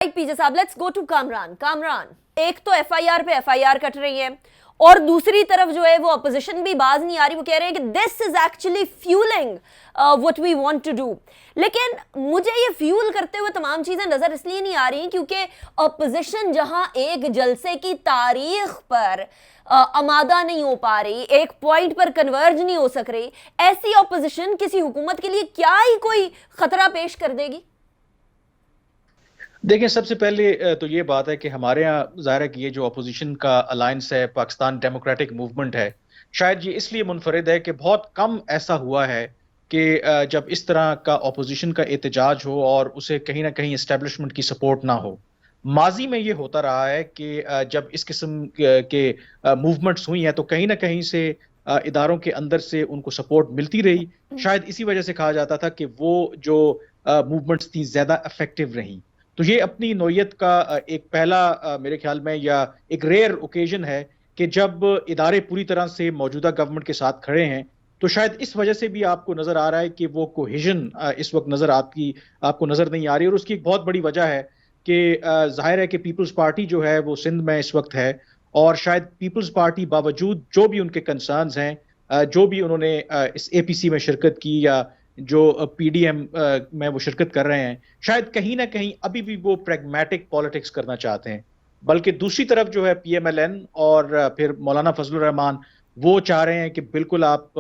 पीजे साहब, let's go to Kamran. Kamran, एक तो एफआईआर पे एफआईआर कट रही है और दूसरी तरफ जो है वो अपोजिशन भी बाज नहीं आ रही, वो कह रहे हैं कि this is actually fuelling what we want to do. लेकिन मुझे ये फ्यूल करते हुए तमाम चीजें नजर इसलिए नहीं आ रही क्योंकि अपोजिशन जहां एक जलसे की तारीख पर आमादा नहीं हो पा रही, एक पॉइंट पर कन्वर्ज नहीं हो सक रही, ऐसी अपोजिशन किसी हुकूमत के लिए क्या ही कोई खतरा पेश कर देगी? देखिए, सबसे पहले तो ये बात है कि हमारे यहाँ ज़ाहिर है कि ये जो अपोजिशन का अलायंस है, पाकिस्तान डेमोक्रेटिक मूवमेंट है, शायद ये इसलिए मुनफरिद है कि बहुत कम ऐसा हुआ है कि जब इस तरह का अपोजिशन का एहतजाज हो और उसे कहीं ना कहीं इस्टेब्लिशमेंट की सपोर्ट ना हो। माजी में ये होता रहा है कि जब इस किस्म के मूवमेंट्स हुई हैं तो कहीं ना कहीं से इदारों के अंदर से उनको सपोर्ट मिलती रही। शायद इसी वजह से कहा जाता था कि वो जो मूवमेंट्स थी ज़्यादा इफेक्टिव रहीं। तो ये अपनी नौयत का एक पहला मेरे ख्याल में या एक रेयर ओकेजन है कि जब इदारे पूरी तरह से मौजूदा गवर्नमेंट के साथ खड़े हैं। तो शायद इस वजह से भी आपको नजर आ रहा है कि वो कोहेजन इस वक्त आपको नजर नहीं आ रही। और उसकी एक बहुत बड़ी वजह है कि जाहिर है कि पीपल्स पार्टी जो है वो सिंध में इस वक्त है, और शायद पीपल्स पार्टी बावजूद जो भी उनके कंसर्न्स हैं, जो भी उन्होंने इस एपीसी में शिरकत की या जो पीडीएम में वो शिरकत कर रहे हैं, शायद कहीं ना कहीं अभी भी वो प्रैग्मेटिक पॉलिटिक्स करना चाहते हैं। बल्कि दूसरी तरफ जो है पीएमएलएन और फिर मौलाना फजलुर रहमान, वो चाह रहे हैं कि बिल्कुल आप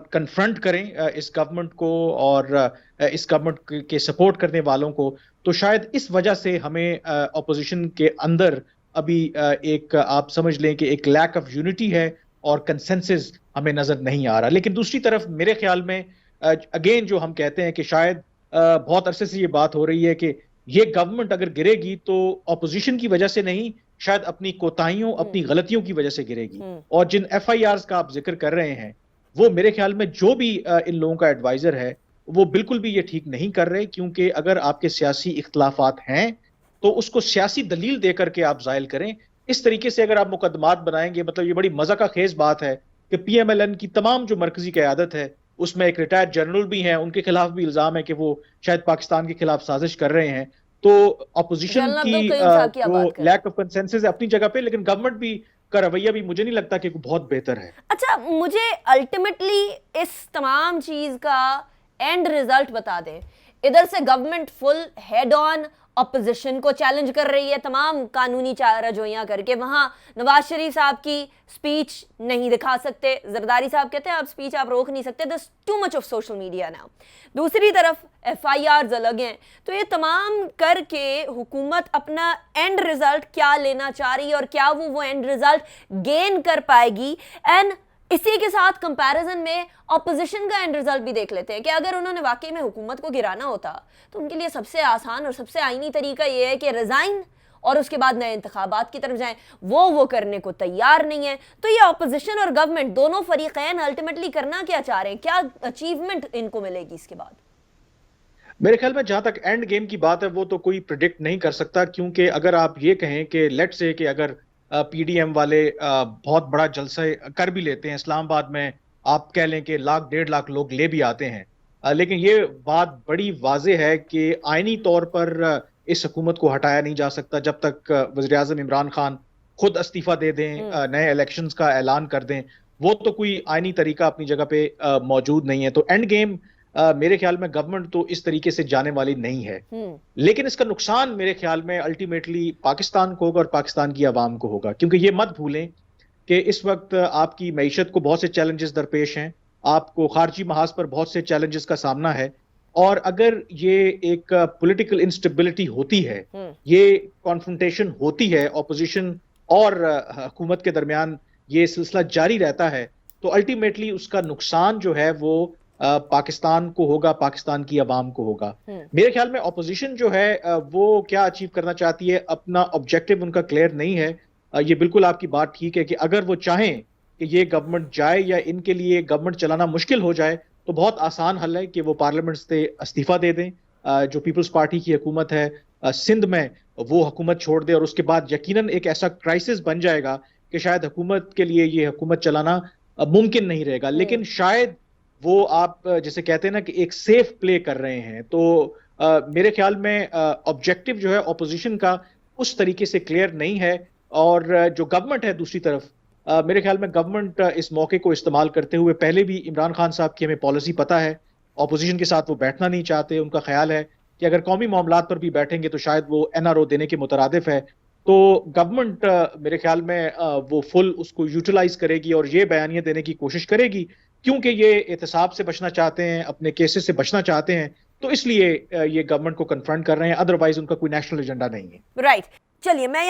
कन्फ्रंट करें इस गवर्नमेंट को और इस गवर्नमेंट के सपोर्ट करने वालों को। तो शायद इस वजह से हमें अपोजिशन के अंदर अभी एक आप समझ लें कि एक लैक ऑफ यूनिटी है और कंसेंसस हमें नजर नहीं आ रहा। लेकिन दूसरी तरफ मेरे ख्याल में अगेन जो हम कहते हैं कि शायद बहुत अरसे से ये बात हो रही है कि ये गवर्नमेंट अगर गिरेगी तो अपोजिशन की वजह से नहीं, शायद अपनी कोताहियों अपनी गलतियों की वजह से गिरेगी। और जिन एफआईआर्स का आप जिक्र कर रहे हैं, वो मेरे ख्याल में जो भी इन लोगों का एडवाइजर है वो बिल्कुल भी ये ठीक नहीं कर रहे। क्योंकि अगर आपके सियासी इख्तलाफात हैं तो उसको सियासी दलील दे करके आप जायल करें। इस तरीके से अगर आप मुकदमात बनाएंगे, मतलब ये बड़ी मजा का खेज बात है कि पीएमएलएन की तमाम जो मरकजी क़यादत है उसमें एक रिटायर्ड जनरल भी हैं, उनके खिलाफ भी इल्जाम है कि वो शायद पाकिस्तान के खिलाफ साजिश कर रहे हैं। तो अपोजिशन की जो लैक ऑफ कंसेंसस है अपनी जगह पे, लेकिन गवर्नमेंट भी का रवैया भी मुझे नहीं लगता कि बहुत बेहतर है। अच्छा, मुझे अल्टीमेटली इस तमाम चीज का एंड रिजल्ट बता दें। इधर से government full head on opposition को चैलेंज कर रही है तमाम कानूनी चाराजोइयां करके, वहां नवाज शरीफ साहब की स्पीच नहीं दिखा सकते, जरदारी साहब कहते हैं आप स्पीच आप रोक नहीं सकते, this too much of social media now. दूसरी तरफ एफआईआर अलग हैं। तो ये तमाम करके हुकूमत अपना एंड रिजल्ट क्या लेना चाह रही है और क्या वो एंड रिजल्ट गेन कर पाएगी? एंड इसी के साथ कंपैरिजन में ऑपोजिशन का एंड रिजल्ट भी देख लेते हैं कि अगर उन्होंने वाकई में हुकूमत को गिराना होता तो उनके लिए सबसे आसान और सबसे आईनी तरीका यह है कि रिजाइन और उसके बाद नए इंतखाबात की तरफ जाएं। वो करने को तैयार नहीं है। तो ये ऑपोजिशन और गवर्नमेंट दोनों फरीकैन अल्टीमेटली करना क्या चाह रहे हैं? क्या अचीवमेंट इनको मिलेगी इसके बाद? मेरे ख्याल में जहां तक एंड गेम की बात है वो तो कोई प्रिडिक्ट नहीं कर सकता। क्योंकि अगर आप ये कहें कि लेट से कि अगर पीडीएम वाले बहुत बड़ा जलसा कर भी लेते हैं इस्लामाबाद में, आप कह लें कि 1.5 लाख लोग ले भी आते हैं, लेकिन ये बात बड़ी वाज़ेह है कि आईनी तौर पर इस हुकूमत को हटाया नहीं जा सकता जब तक वज़ीर-ए-आज़म इमरान खान खुद इस्तीफा दे दें, नए इलेक्शंस का ऐलान कर दें। वो तो कोई आईनी तरीका अपनी जगह पे मौजूद नहीं है। तो एंड गेम मेरे ख्याल में गवर्नमेंट तो इस तरीके से जाने वाली नहीं है। लेकिन इसका नुकसान मेरे ख्याल में अल्टीमेटली पाकिस्तान को होगा और पाकिस्तान की आवाम को होगा। क्योंकि ये मत भूलें कि इस वक्त आपकी मईशत को बहुत से चैलेंजेस दरपेश हैं, आपको खारजी महाज पर बहुत से चैलेंजेस का सामना है। और अगर ये एक पॉलिटिकल इंस्टेबिलिटी होती है, ये कॉन्फ्रंटेशन होती है ऑपोजिशन और हुकूमत के दरमियान, ये सिलसिला जारी रहता है, तो अल्टीमेटली उसका नुकसान जो है वो पाकिस्तान को होगा, पाकिस्तान की आवाम को होगा। मेरे ख्याल में ऑपोजिशन जो है वो क्या अचीव करना चाहती है, अपना ऑब्जेक्टिव उनका क्लियर नहीं है। ये बिल्कुल आपकी बात ठीक है कि अगर वो चाहें कि ये गवर्नमेंट जाए या इनके लिए गवर्नमेंट चलाना मुश्किल हो जाए तो बहुत आसान हल है कि वो पार्लियामेंट से इस्तीफा दे दें, जो पीपल्स पार्टी की हुकूमत है सिंध में वो हुकूमत छोड़ दे, और उसके बाद यकीनन एक ऐसा क्राइसिस बन जाएगा कि शायद हुकूमत के लिए ये हुकूमत चलाना मुमकिन नहीं रहेगा। लेकिन शायद वो आप जैसे कहते हैं ना कि एक सेफ प्ले कर रहे हैं, तो میرے خیال میں آبجیکٹو جو ہے اپوزیشن کا اس طریقے سے کلیئر نہیں ہے، اور جو گورنمنٹ ہے دوسری طرف، میرے خیال میں گورنمنٹ اس موقع کو استعمال کرتے ہوئے، پہلے بھی عمران خان صاحب کی ہمیں پالیسی پتہ ہے، اپوزیشن کے ساتھ وہ بیٹھنا نہیں چاہتے، ان کا خیال ہے کہ اگر قومی معاملات پر بھی بیٹھیں گے تو شاید وہ NRO دینے کے مترادف ہے، تو گورنمنٹ میرے خیال میں وہ فل اس کو یوٹیلائز کرے گی اور یہ بیانیہ دینے کی کوشش کرے گی، کیونکہ یہ احتساب سے بچنا چاہتے ہیں، اپنے کیسز سے بچنا چاہتے ہیں، تو اس لیے یہ گورنمنٹ کو کنفرنٹ کر رہے ہیں، ادروائز ان کا کوئی نیشنل ایجنڈا نہیں ہے۔ رائٹ، چلیے میں